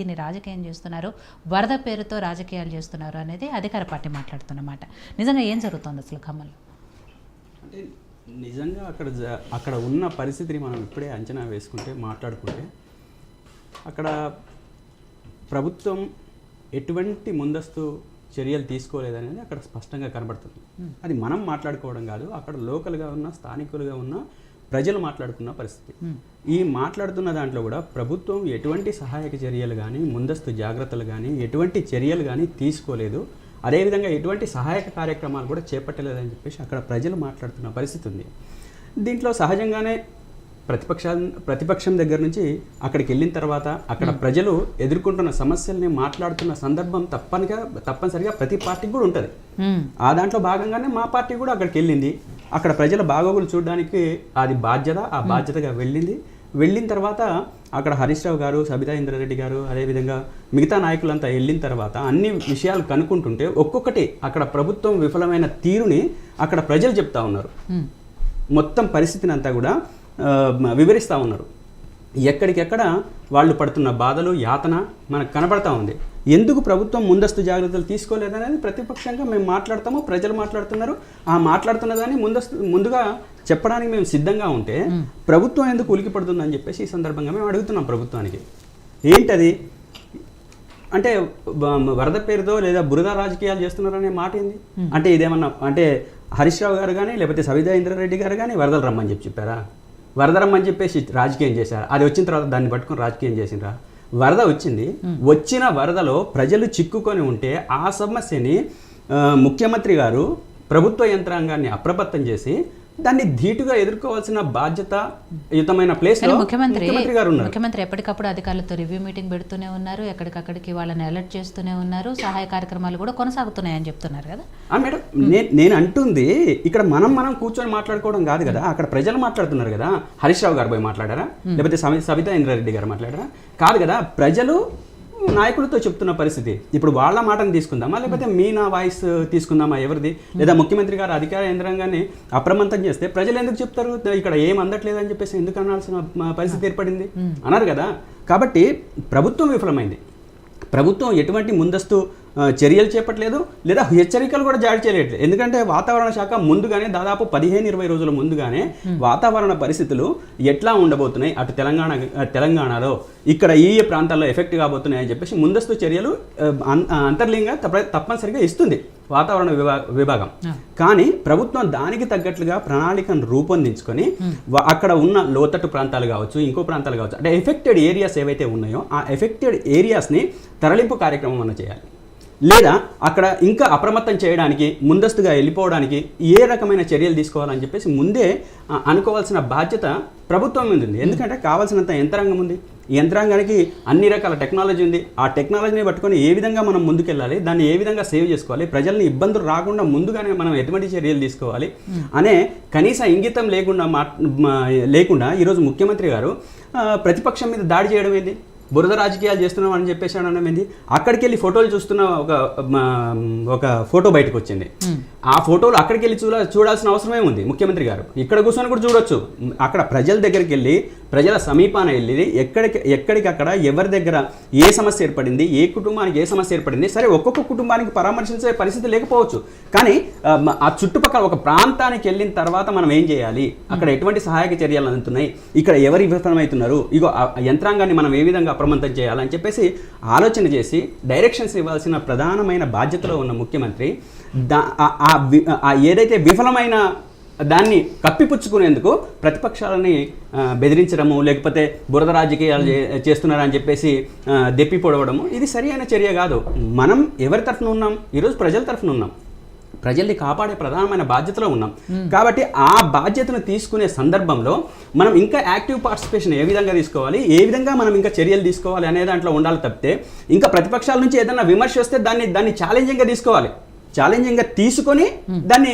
దీన్ని రాజకీయం చేస్తున్నారు, వరద పేరుతో రాజకీయాలు చేస్తున్నారు అనేది అధికార పార్టీ మాట్లాడుతున్నమాట. నిజంగా ఏం జరుగుతుంది అసలు ఖమ్మంలో? అంటే నిజంగా అక్కడ ఉన్న పరిస్థితిని మనం ఇప్పుడే అంచనా వేసుకుంటే మాట్లాడుకుంటే అక్కడ ప్రభుత్వం ఎటువంటి ముందస్తు చర్యలు తీసుకోలేదనేది అక్కడ స్పష్టంగా కనబడుతుంది. అది మనం మాట్లాడుకోవడం కాదు, అక్కడ లోకల్గా ఉన్న స్థానికులుగా ఉన్న ప్రజలు మాట్లాడుకున్న పరిస్థితి. ఈ మాట్లాడుతున్న దాంట్లో కూడా ప్రభుత్వం ఎటువంటి సహాయక చర్యలు కానీ, ముందస్తు జాగ్రత్తలు కానీ, ఎటువంటి చర్యలు కానీ తీసుకోలేదు. అదేవిధంగా ఎటువంటి సహాయక కార్యక్రమాలు కూడా చేపట్టలేదని చెప్పేసి అక్కడ ప్రజలు మాట్లాడుతున్న పరిస్థితి ఉంది. దీంట్లో సహజంగానే ప్రతిపక్షం దగ్గర నుంచి అక్కడికి వెళ్ళిన తర్వాత అక్కడ ప్రజలు ఎదుర్కొంటున్న సమస్యల్ని మాట్లాడుతున్న సందర్భం తప్పనిసరిగా ప్రతి పార్టీకి కూడా ఉంటుంది. ఆ దాంట్లో భాగంగానే మా పార్టీ కూడా అక్కడికి వెళ్ళింది. అక్కడ ప్రజల బాగోగులు చూడడానికి అది బాధ్యతగా వెళ్ళిన తర్వాత అక్కడ హరీష్ రావు గారు, సబితా ఇంద్రారెడ్డి గారు, అదేవిధంగా మిగతా నాయకులంతా వెళ్ళిన తర్వాత అన్ని విషయాలు కనుక్కుంటుంటే ఒక్కొక్కటి అక్కడ ప్రభుత్వం విఫలమైన తీరుని అక్కడ ప్రజలు చెప్తా ఉన్నారు. మొత్తం పరిస్థితిని అంతా కూడా వివరిస్తూ ఉన్నారు. ఎక్కడికెక్కడ వాళ్ళు పడుతున్న బాధలు, యాతన మనకు కనబడతా ఉంది. ఎందుకు ప్రభుత్వం ముందస్తు జాగ్రత్తలు తీసుకోలేదనేది ప్రతిపక్షంగా మేము మాట్లాడతాము, ప్రజలు మాట్లాడుతున్నారు. ఆ మాట్లాడుతున్న దాన్ని ముందుగా చెప్పడానికి మేము సిద్ధంగా ఉంటే ప్రభుత్వం ఎందుకు ఉలికి పడుతుందని చెప్పేసి ఈ సందర్భంగా మేము అడుగుతున్నాం ప్రభుత్వానికి. ఏంటది అంటే వరద పేరుతో లేదా బురద రాజకీయాలు చేస్తున్నారనే మాట ఏంది? అంటే ఇదేమన్నా అంటే హరీష్ రావు గారు కానీ లేకపోతే సబితా ఇంద్రారెడ్డి గారు కానీ వరదలు రమ్మని చెప్పారా? వరద రమ్మని చెప్పేసి రాజకీయం చేశారా? అది వచ్చిన తర్వాత దాన్ని పట్టుకొని రాజకీయం చేసినరా? వరద వచ్చింది, వచ్చిన వరదలో ప్రజలు చిక్కుకొని ఉంటే ఆ సమస్యని ముఖ్యమంత్రి గారు ప్రభుత్వ యంత్రాంగాన్ని అప్రమత్తం చేసి దాన్ని ధీటుగా ఎదుర్కోవాల్సిన బాధ్యతయుతమైన ప్లేస్ లో ముఖ్యమంత్రి గారు ఉన్నారు. ముఖ్యమంత్రి ఎప్పటికప్పుడు అధికారులతో రివ్యూ మీటింగ్ పెడుతూనే ఉన్నారు, ఎక్కడికక్కడికి వాళ్ళని అలర్ట్ చేస్తూనే ఉన్నారు, సహాయ కార్యక్రమాలు కూడా కొనసాగుతున్నాయని చెప్తున్నారు కదా. మేడం, నేను అంటుంది ఇక్కడ మనం కూర్చొని మాట్లాడుకోవడం కాదు కదా, అక్కడ ప్రజలు మాట్లాడుతున్నారు కదా. హరీష్ రావు గారు పోయి మాట్లాడారా? లేకపోతే సబితా ఇంద్రారెడ్డి గారు మాట్లాడారా? కాదు కదా, ప్రజలు నాయకులతో చెప్తున్న పరిస్థితి. ఇప్పుడు వాళ్ళ మాటను తీసుకుందామా లేకపోతే నా వాయిస్ తీసుకుందామా? ఎవరిది? లేదా ముఖ్యమంత్రి గారు అధికార యంత్రాంగాన్ని అప్రమత్తం చేస్తే ప్రజలు ఎందుకు చెప్తారు ఇక్కడ ఏం అందట్లేదని చెప్పేసి ఎందుకు అనాల్సిన పరిస్థితి ఏర్పడింది? అన్నారు కదా. కాబట్టి ప్రభుత్వం విఫలమైంది. ప్రభుత్వం ఎటువంటి ముందస్తు చర్యలు చేపట్టలేదు, లేదా హెచ్చరికలు కూడా జారీ చేయలేదు. ఎందుకంటే వాతావరణ శాఖ ముందుగానే దాదాపు 15-20 రోజుల ముందుగానే వాతావరణ పరిస్థితులు ఎట్లా ఉండబోతున్నాయి, అటు తెలంగాణలో ఇక్కడ ఈ ప్రాంతాల్లో ఎఫెక్ట్ కాబోతున్నాయి అని చెప్పేసి ముందస్తు చర్యలు అంతర్లీనంగా తప్పనిసరిగా ఇస్తుంది వాతావరణ విభాగం. కానీ ప్రభుత్వం దానికి తగ్గట్లుగా ప్రణాళికను రూపొందించుకొని అక్కడ ఉన్న లోతట్టు ప్రాంతాలు కావచ్చు, ఇంకో ప్రాంతాలు కావచ్చు, అంటే ఎఫెక్టెడ్ ఏరియాస్ ఏవైతే ఉన్నాయో ఆ ఎఫెక్టెడ్ ఏరియాస్ని తరలింపు కార్యక్రమం అన్న చేయాలి. లేదా అక్కడ ఇంకా అప్రమత్తం చేయడానికి, ముందస్తుగా వెళ్ళిపోవడానికి ఏ రకమైన చర్యలు తీసుకోవాలని చెప్పేసి ముందే అనుకోవాల్సిన బాధ్యత ప్రభుత్వం మీద ఉంది. ఎందుకంటే కావాల్సినంత యంత్రాంగం ఉంది. ఈ యంత్రాంగానికి అన్ని రకాల టెక్నాలజీ ఉంది. ఆ టెక్నాలజీని పట్టుకొని ఏ విధంగా మనం ముందుకెళ్ళాలి, దాన్ని ఏ విధంగా సేవ్ చేసుకోవాలి, ప్రజల్ని ఇబ్బందులు రాకుండా ముందుగానే మనం ఎటువంటి చర్యలు తీసుకోవాలి అనే కనీస ఇంగితం లేకుండా ఈరోజు ముఖ్యమంత్రి గారు ప్రతిపక్షం మీద దాడి చేయడం ఏంది? బురద రాజకీయాలు చేస్తున్నాం అని చెప్పేసి అనడం ఏంది? అక్కడికి వెళ్ళి ఫోటోలు చూస్తున్న ఒక ఫోటో బయటకు వచ్చింది. ఆ ఫోటోలు అక్కడికి వెళ్ళి చూడాల్సిన అవసరమే ఉంది ముఖ్యమంత్రి గారు. ఇక్కడ కూర్చొని కూడా చూడొచ్చు. అక్కడ ప్రజల దగ్గరికి వెళ్ళి, ప్రజల సమీపాన వెళ్ళి ఎక్కడికక్కడ ఎవరి దగ్గర ఏ సమస్య ఏర్పడింది, ఏ కుటుంబానికి ఏ సమస్య ఏర్పడింది, సరే ఒక్కొక్క కుటుంబానికి పరామర్శించే పరిస్థితి లేకపోవచ్చు, కానీ ఆ చుట్టుపక్కల ఒక ప్రాంతానికి వెళ్ళిన తర్వాత మనం ఏం చేయాలి, అక్కడ ఎటువంటి సహాయక చర్యలు అందుతున్నాయి, ఇక్కడ ఎవరు విఫలమవుతున్నారు, ఇగో యంత్రాంగాన్ని మనం ఏ విధంగా అప్రమత్తం చేయాలని చెప్పేసి ఆలోచన చేసి డైరెక్షన్స్ ఇవ్వాల్సిన ప్రధానమైన బాధ్యతలో ఉన్న ముఖ్యమంత్రి ఏదైతే విఫలమైన దాన్ని కప్పిపుచ్చుకునేందుకు ప్రతిపక్షాలని బెదిరించడము, లేకపోతే బురద రాజకీయాలు చేస్తున్నారని చెప్పేసి దెప్పి పొడవడము, ఇది సరి అయిన చర్య కాదు. మనం ఎవరి తరఫున ఉన్నాం? ఈరోజు ప్రజల తరఫున ఉన్నాం, ప్రజల్ని కాపాడే ప్రధానమైన బాధ్యతలో ఉన్నాం. కాబట్టి ఆ బాధ్యతను తీసుకునే సందర్భంలో మనం ఇంకా యాక్టివ్ పార్టిసిపేషన్ ఏ విధంగా తీసుకోవాలి, ఏ విధంగా మనం ఇంకా చర్యలు తీసుకోవాలి అనే దాంట్లో ఉండాలి తప్పితే ఇంకా ప్రతిపక్షాల నుంచి ఏదైనా విమర్శ వస్తే దాన్ని ఛాలెంజింగ్గా తీసుకోవాలి. ఛాలెంజింగ్గా తీసుకొని దాన్ని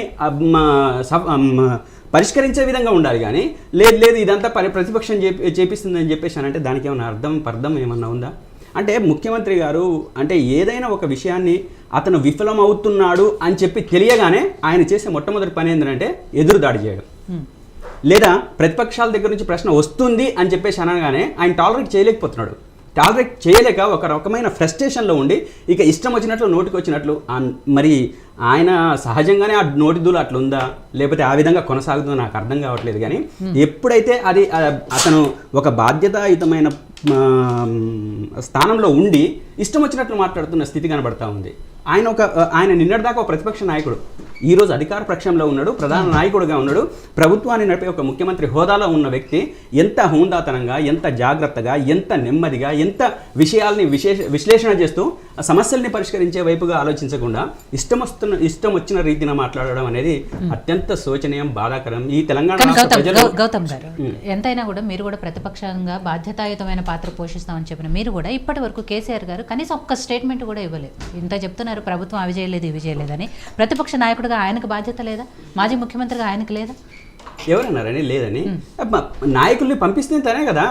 పరిష్కరించే విధంగా ఉండాలి. కానీ లేదు ఇదంతా ప్రతిపక్షం చేపిస్తుందని చెప్పేసి అంటే దానికి ఏమైనా అర్థం ఏమన్నా ఉందా? అంటే ముఖ్యమంత్రి గారు అంటే ఏదైనా ఒక విషయాన్ని అతను విఫలమవుతున్నాడు అని చెప్పి తెలియగానే ఆయన చేసే మొట్టమొదటి పని ఏంటంటే ఎదురు దాడి చేయడం. లేదా ప్రతిపక్షాల దగ్గర నుంచి ప్రశ్న వస్తుంది అని చెప్పేసి అనగానే ఆయన టాలరేట్ చేయలేకపోతున్నాడు. టాలరేట్ చేయలేక ఒక రకమైన ఫ్రస్ట్రేషన్లో ఉండి ఇక ఇష్టం వచ్చినట్లు నోటికి వచ్చినట్లు మరి ఆయన సహజంగానే ఆ నోటి దూలు అట్లా ఉందా లేకపోతే ఆ విధంగా కొనసాగుతుందో నాకు అర్థం కావట్లేదు. కానీ ఎప్పుడైతే అది అతను ఒక బాధ్యతాయుతమైన స్థానంలో ఉండి ఇష్టం వచ్చినట్లు మాట్లాడుతున్న స్థితి కనబడతా ఉంది. ఆయన నిన్నటిదాకా ఒక ప్రతిపక్ష నాయకుడు, ఈరోజు అధికార పక్షంలో ఉన్నాడు, ప్రధాన నాయకుడుగా ఉన్నాడు, ప్రభుత్వాన్ని నడిపే ఒక ముఖ్యమంత్రి హోదాలో ఉన్న వ్యక్తి ఎంత హుందాతనంగా, ఎంత జాగ్రత్తగా, ఎంత నెమ్మదిగా, ఎంత విషయాల్ని విశ్లేషణ చేస్తూ సమస్యల్ని పరిష్కరించే వైపుగా ఆలోచించకుండా ఇష్టం వచ్చిన రీతిన మాట్లాడడం అనేది అత్యంత శోచనీయం, బాధాకరం. ఈ తెలంగాణ గౌతమ్ గారు, ఎంతైనా కూడా మీరు కూడా ప్రతిపక్షంగా బాధ్యతాయుతమైన పాత్ర పోషిస్తామని చెప్పిన మీరు కూడా ఇప్పటి వరకు కేసీఆర్ గారు కనీసం ఒక్క స్టేట్మెంట్ కూడా ఇవ్వలేదు. ఇంత చెప్తున్నారు ప్రభుత్వం అవి చేయలేదు ఇవి చేయలేదని. ప్రతిపక్ష నాయకుడిగా ఆయనకు బాధ్యత లేదా? మాజీ ముఖ్యమంత్రిగా ఆయనకు లేదా? ఎవరన్నారని లేదని నాయకుల్ని పంపిస్తే తనే కదా.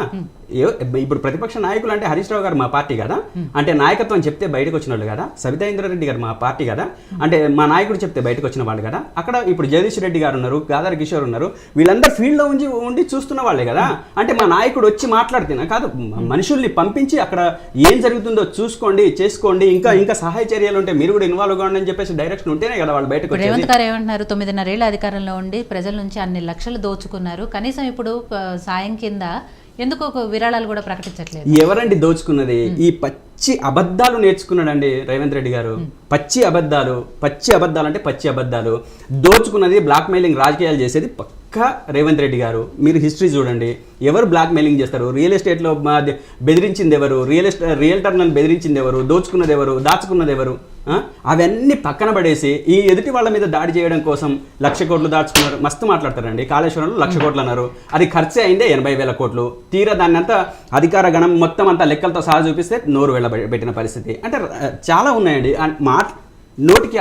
ఇప్పుడు ప్రతిపక్ష నాయకులు అంటే హరీష్ రావు గారు మా పార్టీ కదా, అంటే నాయకత్వం చెప్తే బయటకు వచ్చిన వాళ్ళు కదా. సబితా ఇంద్రారెడ్డి గారు మా పార్టీ కదా, అంటే మా నాయకుడు చెప్తే బయటకు వచ్చిన వాళ్ళు కదా. అక్కడ ఇప్పుడు జగదీష్ రెడ్డి గారు ఉన్నారు, గాదారి కిషోర్ ఉన్నారు, వీళ్ళందరూ ఫీల్డ్లో ఉండి చూస్తున్న వాళ్ళే కదా. అంటే మా నాయకుడు వచ్చి మాట్లాడితేనా కాదు, మనుషుల్ని పంపించి అక్కడ ఏం జరుగుతుందో చూసుకోండి, చేసుకోండి, ఇంకా సహాయ చర్యలు ఉంటే మీరు కూడా ఇన్వాల్వ్ కావండి అని చెప్పేసి డైరెక్షన్ ఉంటేనే కదా వాళ్ళు బయటకు. రేవంత్ గారు ఏమంటున్నారు, 9.5 ఏళ్ల అధికారంలో ఉండి ప్రజల నుంచి అన్ని లక్షలు దోచుకున్నారు, కనీసం ఇప్పుడు సాయం కింద ఎందుకు ఒక విరాళాలు కూడా ప్రకటించట్లేదు. ఎవరండి దోచుకున్నది? ఈ పచ్చి అబద్ధాలు నేర్చుకున్నాడండి రేవంత్ రెడ్డి గారు. పచ్చి అబద్ధాలు అంటే పచ్చి అబద్ధాలు. దోచుకున్నది, బ్లాక్ మెయిలింగ్ రాజకీయాలు చేసేది పక్కా రేవంత్ రెడ్డి గారు. మీరు హిస్టరీ చూడండి, ఎవరు బ్లాక్ మెయిలింగ్ చేస్తారు? రియల్ ఎస్టేట్లో బెదిరించింది ఎవరు? రియల్టర్లను బెదిరించింది ఎవరు? దోచుకున్నది ఎవరు? దాచుకున్నది ఎవరు? అవన్నీ పక్కన పడేసి ఈ ఎదుటి వాళ్ళ మీద దాడి చేయడం కోసం 1,00,000 కోట్లు దాచుకున్నారు. మస్తు మాట్లాడతారండి. కాళేశ్వరంలో 1,00,000 కోట్లు అన్నారు, అది ఖర్చు అయిందే 80,000 కోట్లు. తీరా దాన్ని అంతా అధికార గణం మొత్తం అంతా లెక్కలతో సహా చూపిస్తే నోరు వెళ్ళబెట్టిన పరిస్థితి. అంటే చాలా ఉన్నాయండి. నోటికి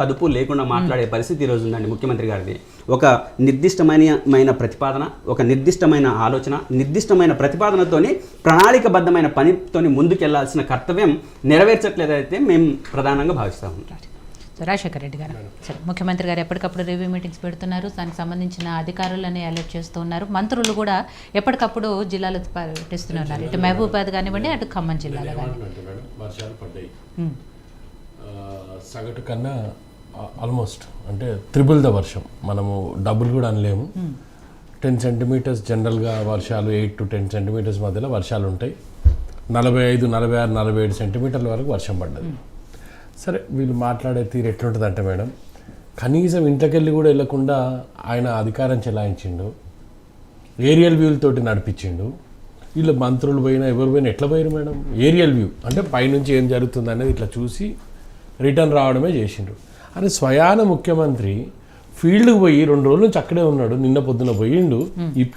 అదుపు లేకుండా మాట్లాడే పరిస్థితి ఈరోజు ఉందండి ముఖ్యమంత్రి గారిది. ఒక నిర్దిష్టమైన ప్రతిపాదన, ఒక నిర్దిష్టమైన ఆలోచన, నిర్దిష్టమైన ప్రతిపాదనతోని ప్రణాళికబద్ధమైన పనితోని ముందుకెళ్లాల్సిన కర్తవ్యం నెరవేర్చట్లేదైతే మేము ప్రధానంగా భావిస్తూ ఉంటాం. రాజశేఖర రెడ్డి గారు, సరే, ముఖ్యమంత్రి గారు ఎప్పటికప్పుడు రివ్యూ మీటింగ్స్ పెడుతున్నారు, దానికి సంబంధించిన అధికారులని అలర్ట్ చేస్తూ ఉన్నారు, మంత్రులు కూడా ఎప్పటికప్పుడు జిల్లాలో పర్యటిస్తున్నారు, ఇటు మహబూబాబాద్ కానివ్వండి, అటు ఖమ్మం జిల్లాలో కానీ. వర్షాలు పడ్డాయి, సగటు కన్నా ఆల్మోస్ట్ అంటే త్రిబుల్ ద వర్షం. మనము డబుల్ కూడా అనలేము. 10 సెంటీమీటర్స్ జనరల్గా వర్షాలు, 8 to 10 సెంటీమీటర్స్ మధ్యలో వర్షాలు ఉంటాయి. 45, 46, 47 సెంటీమీటర్ల వరకు వర్షం పడ్డది. సరే, వీళ్ళు మాట్లాడే తీరు ఎట్లుంటుంది అంటే మేడం, కనీసం ఇంట్లోకెళ్ళి కూడా వెళ్ళకుండా ఆయన అధికారం చెలాయించిండు, ఏరియల్ వ్యూలతోటి నడిపించిండు. వీళ్ళు మంత్రులు పోయినా ఎవరు పోయినా ఎట్లా పోయారు మేడం? ఏరియల్ వ్యూ అంటే పైనుంచి ఏం జరుగుతుంది అనేది ఇట్లా చూసి రిటర్న్ రావడమే చేసిండ్రు. అని స్వయాన ముఖ్యమంత్రి ఫీల్డ్కి పోయి 2 రోజుల నుంచి అక్కడే ఉన్నాడు. నిన్న పొద్దున పోయిండు. ఇప్పుడు